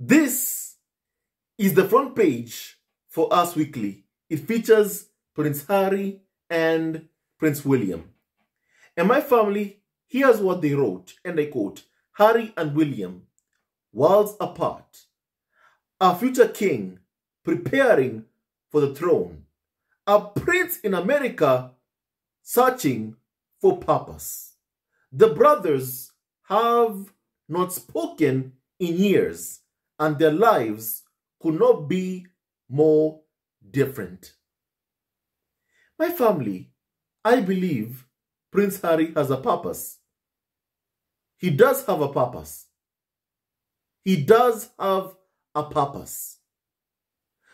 This is the front page for Us Weekly. It features Prince Harry and Prince William. And my family, here's what they wrote, and I quote, "Harry and William, worlds apart, our future king preparing for the throne, a prince in America searching for purpose. The brothers have not spoken in years, and their lives could not be more different." My family, I believe Prince Harry has a purpose. He does have a purpose. He does have a purpose.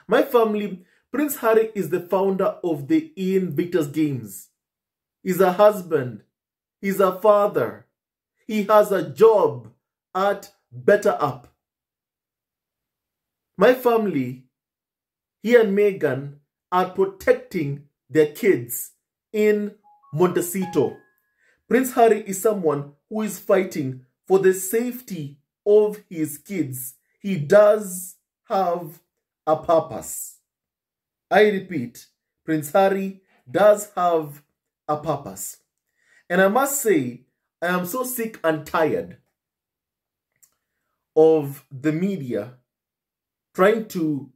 My family, Prince Harry is the founder of the Ian Victor's Games. He's a husband. He's a father. He has a job at Better Up. My family, he and Meghan are protecting their kids in Montecito. Prince Harry is someone who is fighting for the safety of his kids. He does have a purpose. I repeat, Prince Harry does have a purpose. And I must say, I am so sick and tired of the media trying to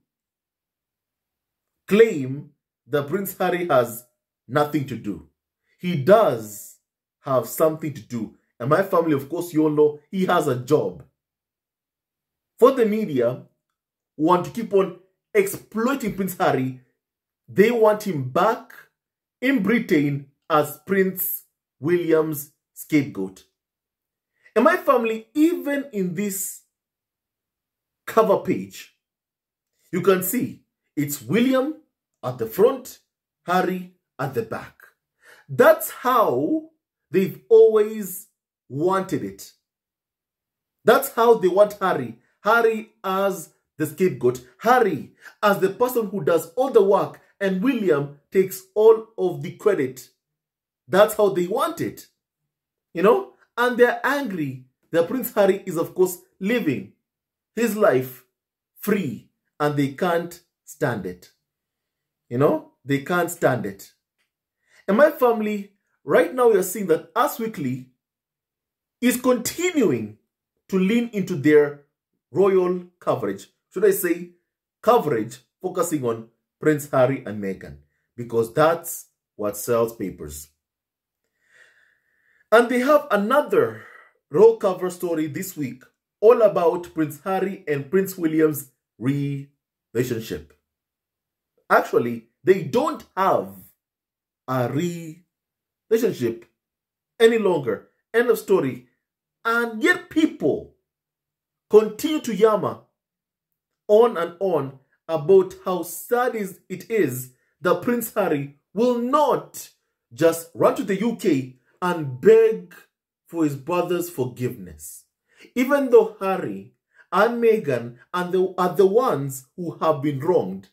claim that Prince Harry has nothing to do. He does have something to do. And my family, of course, you all know, he has a job. For the media who want to keep on exploiting Prince Harry, they want him back in Britain as Prince William's scapegoat. And my family, even in this cover page, you can see it's William at the front, Harry at the back. That's how they've always wanted it. That's how they want Harry. Harry as the scapegoat. Harry as the person who does all the work, and William takes all of the credit. That's how they want it. You know? And they're angry that Prince Harry is, of course, living his life free, and they can't stand it. You know? They can't stand it. And my family, right now you're seeing that Us Weekly is continuing to lean into their royal coverage. Should I say coverage focusing on Prince Harry and Meghan, because that's what sells papers. And they have another roll cover story this week all about Prince Harry and Prince William's relationship. Actually, they don't have a relationship any longer. End of story. And yet people continue to yammer on and on about how sad it is that Prince Harry will not just run to the UK and beg for his brother's forgiveness. Even though Harry and Meghan are the ones who have been wronged.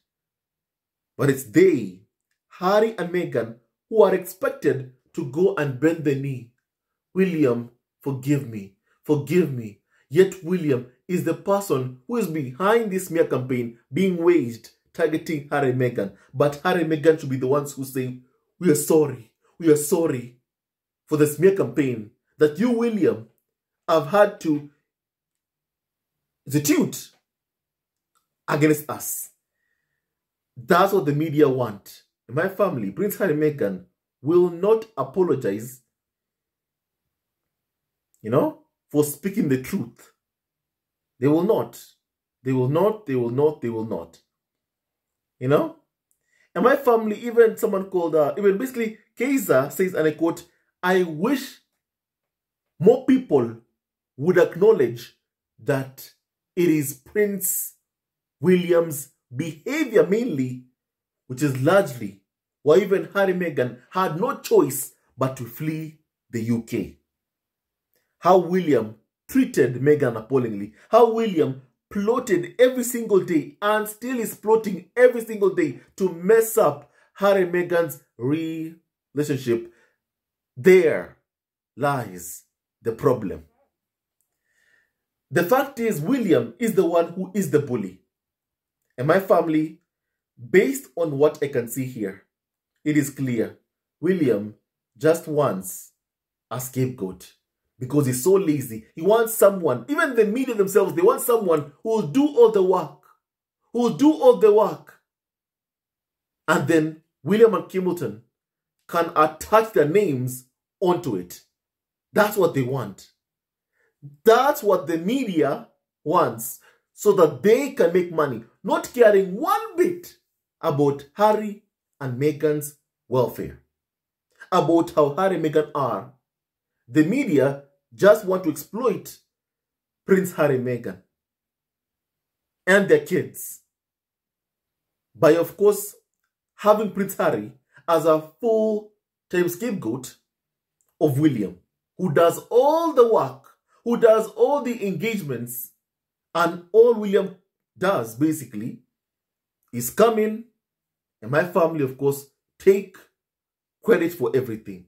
But it's they, Harry and Meghan, who are expected to go and bend the knee. "William, forgive me, forgive me." Yet William is the person who is behind this smear campaign being waged, targeting Harry and Meghan. But Harry and Meghan should be the ones who say, we are sorry for the smear campaign that you, William, have had to institute against us. That's what the media want. In my family, Prince Harry and Meghan will not apologize, you know, for speaking the truth. They will not. They will not, they will not, they will not. You know? And my family, even someone called, even basically, Kaiser says, and I quote, "I wish more people would acknowledge that it is Prince William's behavior mainly, which is largely why even Harry and Meghan had no choice but to flee the UK. How William treated Meghan appallingly. How William plotted every single day and still is plotting every single day to mess up Harry and Meghan's relationship. There lies the problem. The fact is, William is the one who is the bully. And my family, based on what I can see here, it is clear William just wants a scapegoat because he's so lazy. He wants someone, even the media themselves, they want someone who will do all the work. Who will do all the work. And then William and Kensington can attach their names onto it. That's what they want. That's what the media wants, so that they can make money, not caring one bit about Harry and Meghan's welfare, about how Harry and Meghan are. The media just want to exploit Prince Harry and Meghan and their kids by, of course, having Prince Harry as a full-time scapegoat of William, who does all the work, who does all the engagements, and all William does, basically, is come in, and my family, of course, take credit for everything.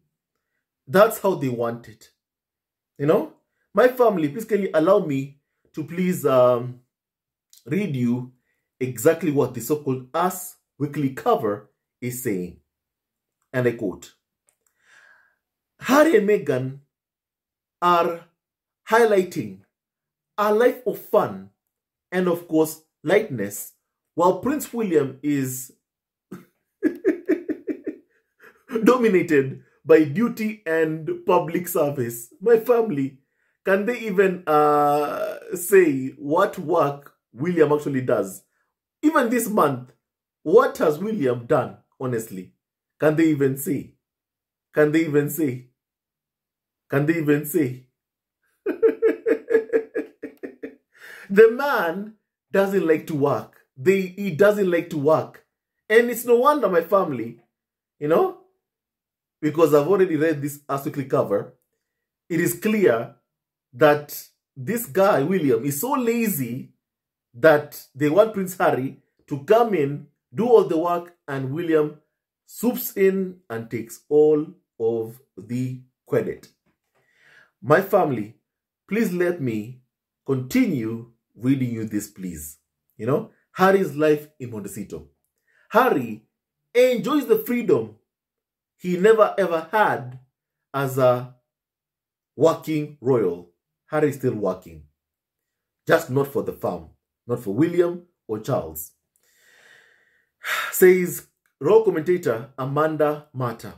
That's how they want it. You know? My family, please can you allow me to please read you exactly what the so-called Us Weekly cover is saying. And I quote, Harry and Meghan are highlighting a life of fun and, of course, lightness, while Prince William is dominated by duty and public service. My family, can they even say what work William actually does? Even this month, what has William done, honestly? Can they even say? Can they even say? Can they even say? The man doesn't like to work. He doesn't like to work. And it's no wonder, my family, you know, because I've already read this Us Weekly cover, it is clear that this guy, William, is so lazy that they want Prince Harry to come in, do all the work, and William swoops in and takes all of the credit. My family, please let me continue reading you this, please. You know, Harry's life in Montecito. Harry enjoys the freedom he never ever had as a working royal. Harry is still working. Just not for the farm. Not for William or Charles. Says royal commentator Amanda Mata.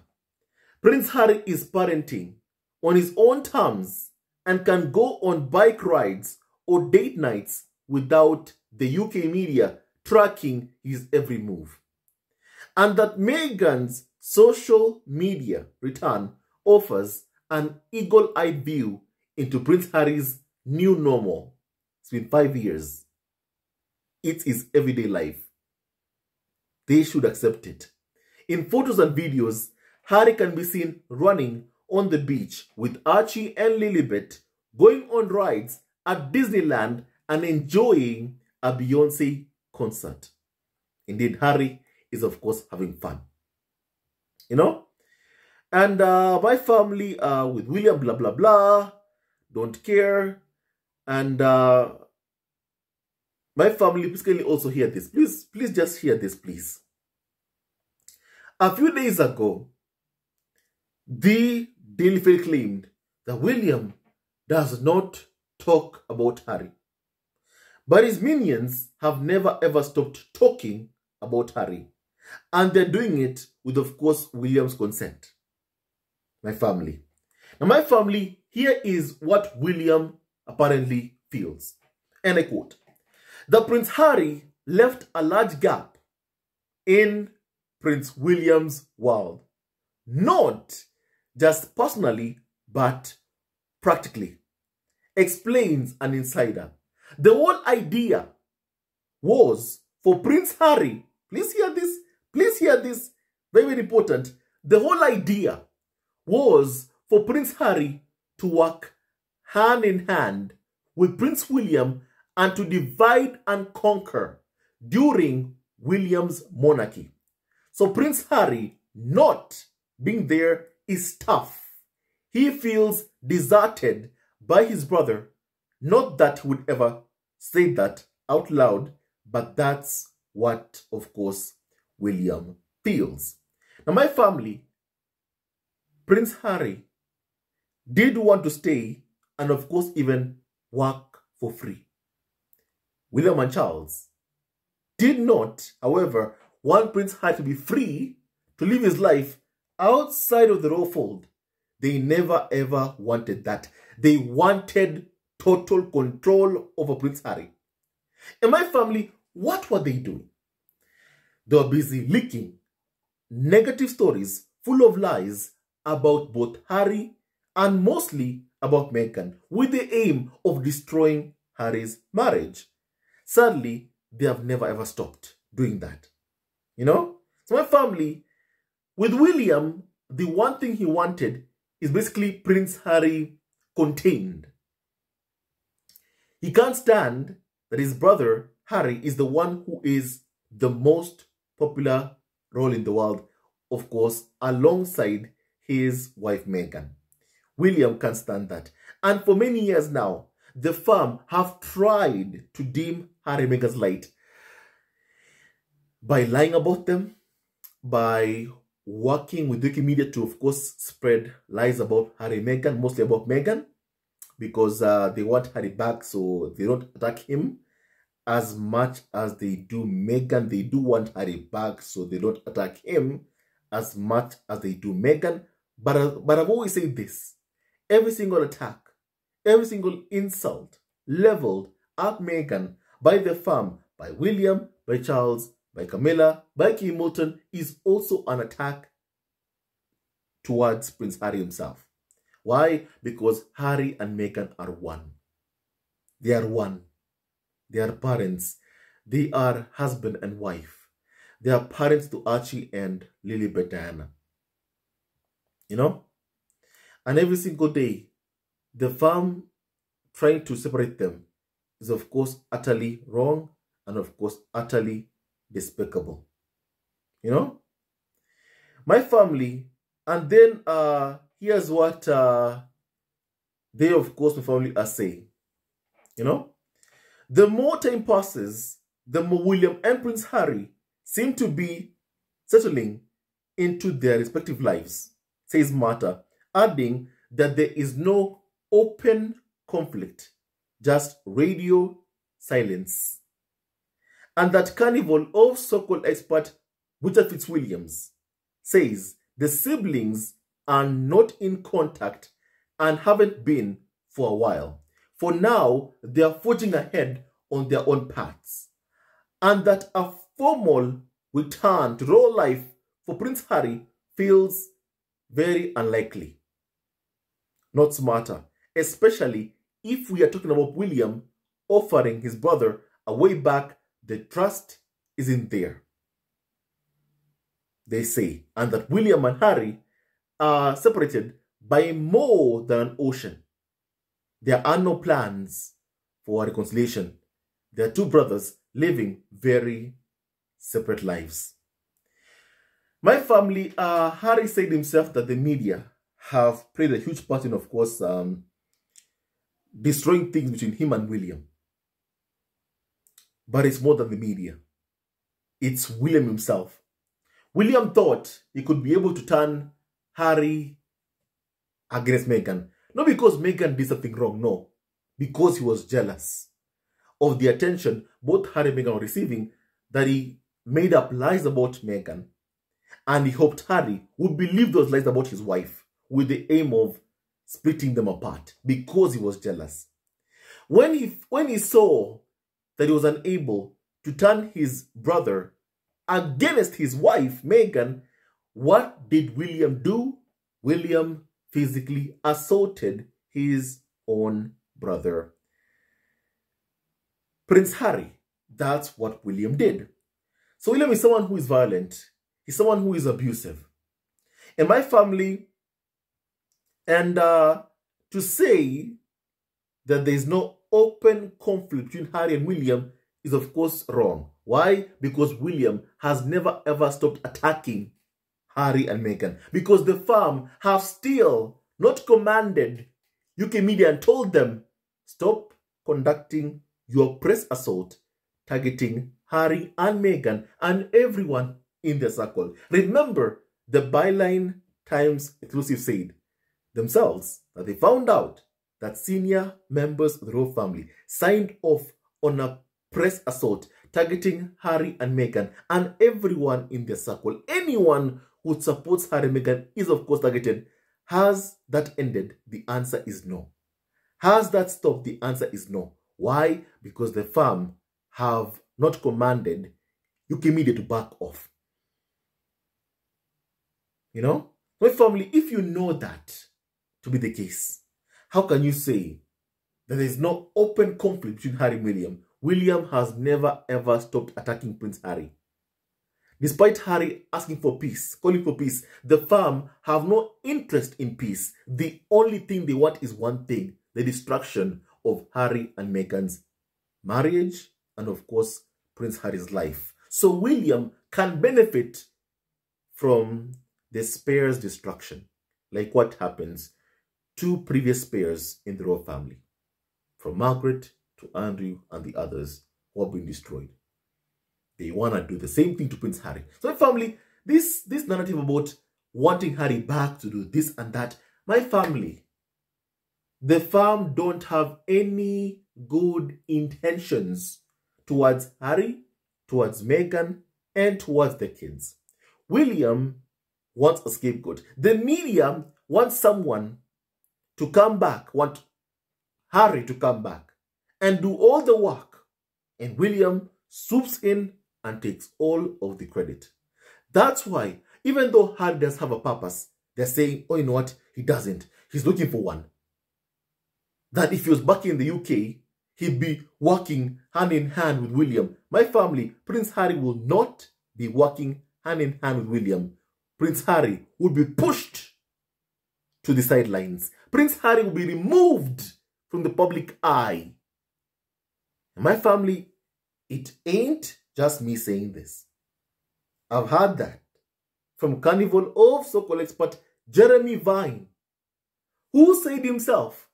Prince Harry is parenting on his own terms and can go on bike rides or date nights without the UK media tracking his every move. And that Meghan's social media return offers an eagle-eyed view into Prince Harry's new normal. It's been 5 years. It's his everyday life. They should accept it. In photos and videos, Harry can be seen running on the beach with Archie and Lilibet, going on rides at Disneyland and enjoying a Beyonce concert. Indeed, Harry is, of course, having fun. You know? And my family with William, blah, blah, blah, don't care. And my family, please can you also hear this? Please just hear this, please. A few days ago, the Daily Mail claimed that William does not talk about Harry. But his minions have never ever stopped talking about Harry. And they're doing it with, of course, William's consent. My family. Now, my family, here is what William apparently feels. And I quote, that Prince Harry left a large gap in Prince William's world. Not just personally, but practically. Explains an insider. The whole idea was for Prince Harry, please hear this, very, very important. The whole idea was for Prince Harry to work hand in hand with Prince William and to divide and conquer during William's monarchy. So Prince Harry not being there is tough. He feels deserted by his brother, Not that he would ever say that out loud, but that's what, of course, William feels. Now, my family, Prince Harry, did want to stay and, of course, even work for free. William and Charles did not, however, want Prince Harry to be free to live his life outside of the royal fold. They never ever wanted that. They wanted total control over Prince Harry. In my family, what were they doing? They were busy leaking negative stories full of lies about both Harry and mostly about Meghan, with the aim of destroying Harry's marriage. Sadly, they have never ever stopped doing that. You know? So my family, with William, the one thing he wanted is basically Prince Harry contained. He can't stand that his brother Harry is the one who is the most popular royal in the world, of course, alongside his wife Meghan. William can't stand that. And for many years now, the firm have tried to dim Harry and Meghan's light by lying about them, by working with Wikimedia to, of course, spread lies about Harry and Meghan, mostly about Meghan, because they want Harry back, so they don't attack him as much as they do Meghan. They do want Harry back, so they don't attack him as much as they do Meghan. But I've always said this: every single attack, every single insult leveled at Meghan by the firm, by William, by Charles, by Camilla, by Kim Moulton, is also an attack towards Prince Harry himself. Why? Because Harry and Meghan are one. They are one. They are parents. They are husband and wife. They are parents to Archie and Lilibet Diana. You know? And every single day, the firm trying to separate them is, of course, utterly wrong and, of course, utterly despicable. You know? My family, and then here's what they, of course, my family are saying. You know? The more time passes, the more William and Prince Harry seem to be settling into their respective lives, says Martha, adding that there is no open conflict, just radio silence. And that Carnival of so-called expert Richard Fitzwilliams says the siblings are not in contact and haven't been for a while. For now, they are forging ahead on their own paths. And that a formal return to royal life for Prince Harry feels very unlikely. Not smarter, especially if we are talking about William offering his brother a way back. The trust isn't there, they say, and that William and Harry are separated by more than an ocean. There are no plans for reconciliation. They are two brothers living very separate lives. My family, Harry said himself that the media have played a huge part in, of course, destroying things between him and William. But it's more than the media. It's William himself. William thought he could be able to turn Harry against Meghan. Not because Meghan did something wrong, no. Because he was jealous of the attention both Harry and Meghan were receiving, that he made up lies about Meghan. And he hoped Harry would believe those lies about his wife with the aim of splitting them apart because he was jealous. When he saw that he was unable to turn his brother against his wife, Meghan, what did William do? William physically assaulted his own brother, Prince Harry. That's what William did. So William is someone who is violent. He's someone who is abusive. In my family, and to say that there is no open conflict between Harry and William is, of course, wrong. Why? Because William has never ever stopped attacking Harry and Meghan. Because the firm have still not commanded UK media and told them, stop conducting your press assault targeting Harry and Meghan and everyone in the circle. Remember, the Byline Times exclusive said themselves that they found out that senior members of the royal family signed off on a press assault targeting Harry and Meghan and everyone in the circle. Anyone who supports Harry and Meghan is, of course, targeted. Has that ended? The answer is no. Has that stopped? The answer is no. Why? Because the firm have not commanded UK media to back off. You know? My family, if you know that to be the case, how can you say that there is no open conflict between Harry and William? William has never ever stopped attacking Prince Harry. Despite Harry asking for peace, calling for peace, the firm have no interest in peace. The only thing they want is one thing: the destruction of Harry and Meghan's marriage and, of course, Prince Harry's life. So William can benefit from the spare's destruction, like what happens to previous spares in the royal family, from Margaret to Andrew and the others who have been destroyed. They want to do the same thing to Prince Harry. So my family, this narrative about wanting Harry back to do this and that, my family, the firm don't have any good intentions towards Harry, towards Meghan, and towards the kids. William wants a scapegoat. The media wants someone to come back, want Harry to come back and do all the work. And William swoops in and takes all of the credit. That's why, even though Harry does have a purpose, they're saying, oh, you know what? He doesn't. He's looking for one. That if he was back in the UK, he'd be working hand in hand with William. My family, Prince Harry will not be working hand in hand with William. Prince Harry will be pushed to the sidelines. Prince Harry will be removed from the public eye. And my family, it ain't just me saying this. I've heard that from Carnival of so-called expert Jeremy Vine, who said himself,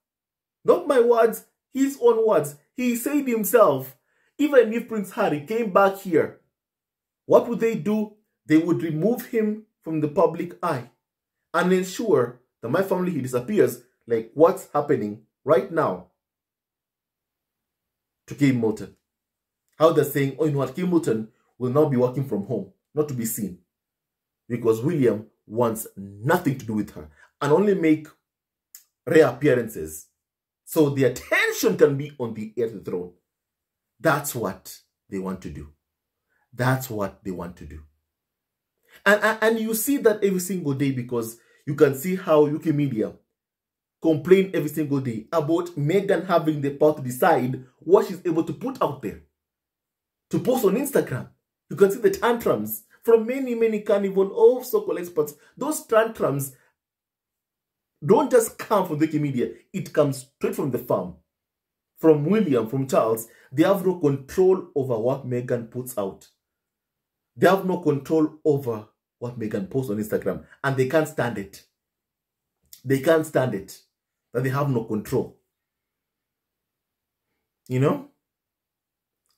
not my words, his own words, he said himself, even if Prince Harry came back here, what would they do? They would remove him from the public eye and ensure that my family, he disappears, like what's happening right now to Kim Moulton. How they're saying, oh, you know what, Kim Moulton will now be working from home, not to be seen, because William wants nothing to do with her and only make rare appearances so the attention can be on the heir to the throne. That's what they want to do. That's what they want to do. And you see that every single day, because you can see how UK media complain every single day about Meghan having the power to decide what she's able to put out there, to post on Instagram. You can see the tantrums from many Carnival of so-called experts. Those tantrums don't just come from the UK media. It comes straight from the firm, from William, from Charles. They have no control over what Meghan puts out. They have no control over what Meghan posts on Instagram. And they can't stand it. They can't stand it. That they have no control. You know?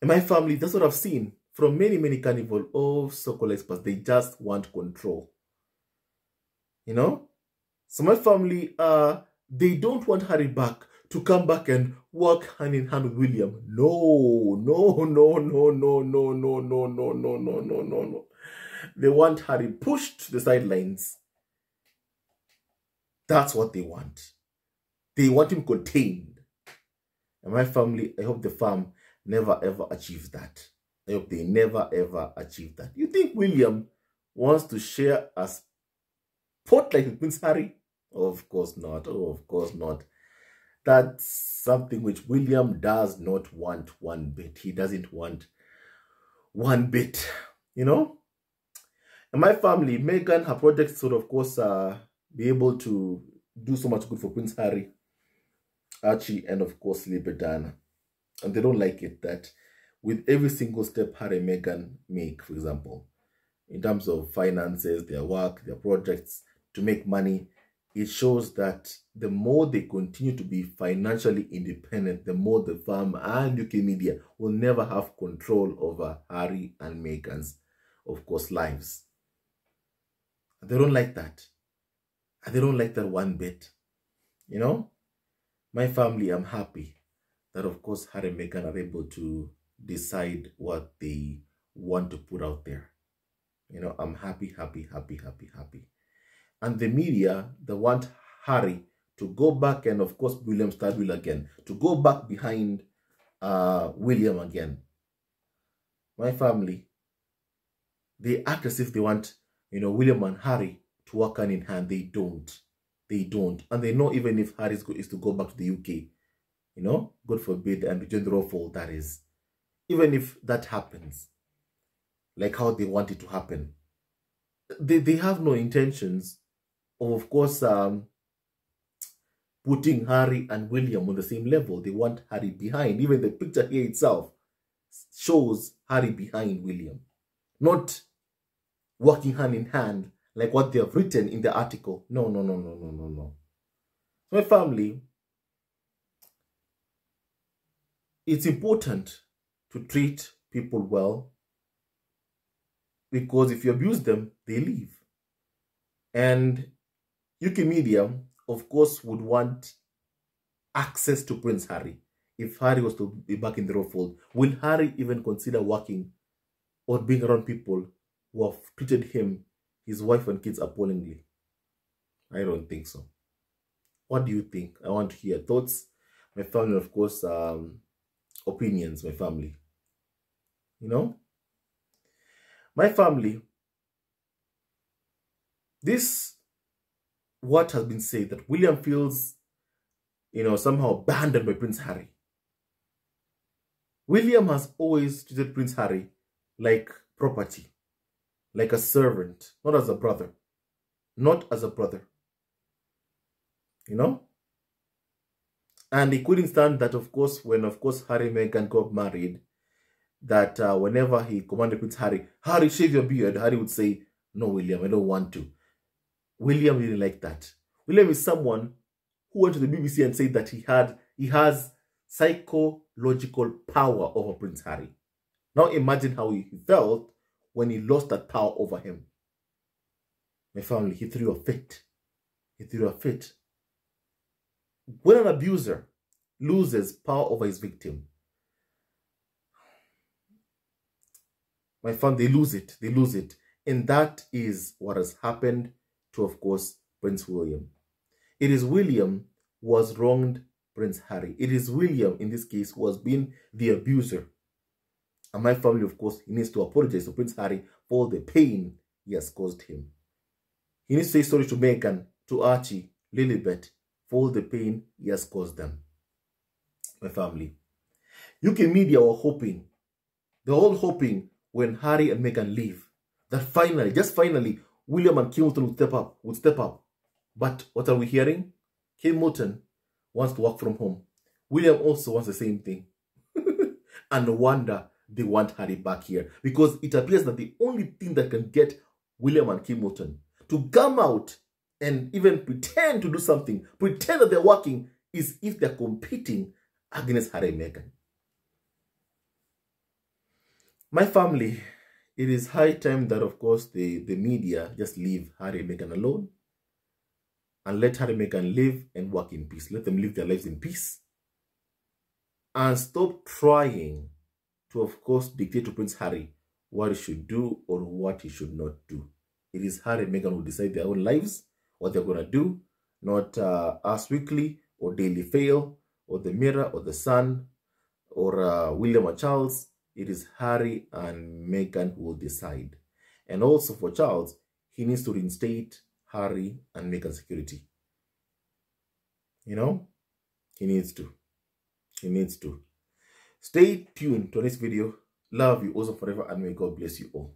In my family, that's what I've seen from many Carnival of so-called experts. They just want control. You know? So my family, they don't want Harry back to come back and work hand in hand with William. No. They want Harry pushed to the sidelines. That's what they want. They want him contained. And my family, I hope the firm never ever achieves that. I hope they never ever achieve that. You think William wants to share a spotlight with Prince Harry? Oh, of course not. Oh, of course not. That's something which William does not want one bit. He doesn't want one bit, you know? And my family, Meghan, her projects would, of course, be able to do so much good for Prince Harry, Archie, and, of course, Lady Diana. And they don't like it that with every single step Harry and Meghan make, for example, in terms of finances, their work, their projects, to make money, it shows that the more they continue to be financially independent, the more the firm and UK media will never have control over Harry and Meghan's, of course, lives. They don't like that. And they don't like that one bit. You know, my family, I'm happy that, of course, Harry and Meghan are able to decide what they want to put out there. You know, I'm happy, happy, happy, happy, happy. And the media, they want Harry to go back and, of course, William Stadwill again, to go back behind William again. My family, they act as if they want, you know, William and Harry to work hand in hand. They don't. They don't. And they know even if Harry is to go back to the UK, you know, God forbid, and rejoin the Ruffle, that is. Even if that happens, like how they want it to happen, they have no intentions of course, putting Harry and William on the same level. They want Harry behind. Even the picture here itself shows Harry behind William, not working hand in hand like what they have written in the article. No, no, no, no, no, no, no. My family, it's important to treat people well, because if you abuse them, they leave. And UK media, of course, would want access to Prince Harry. If Harry was to be back in the royal fold, will Harry even consider working or being around people who have treated him, his wife and kids appallingly? I don't think so. What do you think? I want to hear thoughts. My family, of course, opinions, my family. You know? My family, this, what has been said, that William feels, you know, somehow abandoned by Prince Harry. William has always treated Prince Harry like property, like a servant, not as a brother. Not as a brother. You know? And he couldn't stand that, of course, when, of course, Harry and Meghan got married, that whenever he commanded Prince Harry, Harry, shave your beard, Harry would say, no, William, I don't want to. William didn't like that. William is someone who went to the BBC and said that he has psychological power over Prince Harry. Now imagine how he felt when he lost that power over him. My family, he threw a fit. He threw a fit. When an abuser loses power over his victim, my family, they lose it. They lose it. And that is what has happened to, of course, Prince William. It is William who has wronged Prince Harry. It is William, in this case, who has been the abuser. And my family, of course, he needs to apologize to Prince Harry for the pain he has caused him. He needs to say sorry to Meghan, to Archie, Lilibet, for all the pain he has caused them. My family. UK media were hoping, they're all hoping when Harry and Meghan leave, that finally, just finally, William and Kensington would step up. But what are we hearing? Kensington wants to work from home. William also wants the same thing. And no wonder they want Harry back here, because it appears that the only thing that can get William and Kensington to come out and even pretend to do something, pretend that they're working, is if they're competing against Harry and Meghan. My family, it is high time that, of course, the media just leave Harry and Meghan alone and let Harry and Meghan live and work in peace. Let them live their lives in peace and stop trying to, of course, dictate to Prince Harry what he should do or what he should not do. It is Harry and Meghan who decide their own lives, what they're going to do, not Us Weekly or Daily Fail or The Mirror or The Sun or William or Charles. It is Harry and Meghan who will decide. And also for Charles, he needs to reinstate Harry and Meghan's security. You know, he needs to. He needs to. Stay tuned to this video. Love you also forever, and may God bless you all.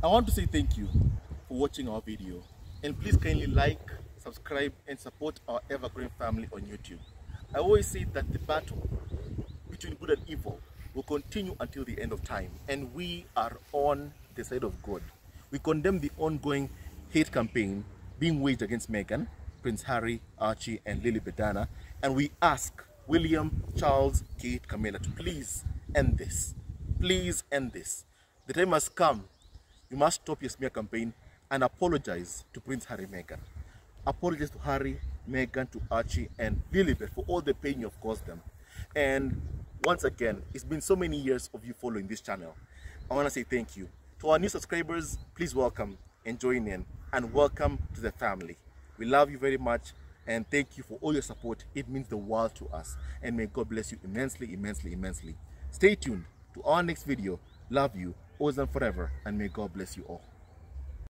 I want to say thank you for watching our video. And please kindly like, subscribe, and support our ever-growing family on YouTube. I always say that the battle between good and evil will continue until the end of time. And we are on the side of God. We condemn the ongoing hate campaign being waged against Meghan, Prince Harry, Archie, and Lily Bedana, and we ask William, Charles, Kate, Camilla to please end this. Please end this. The time has come. You must stop your smear campaign and apologize to Prince Harry, Meghan. Apologize to Harry, Meghan, to Archie, and Lilibet for all the pain you have caused them. And once again, it's been so many years of you following this channel. I want to say thank you. To our new subscribers, please welcome and join in, and welcome to the family. We love you very much, and thank you for all your support. It means the world to us, and may God bless you immensely, immensely, immensely. Stay tuned to our next video. Love you, always and forever, and may God bless you all.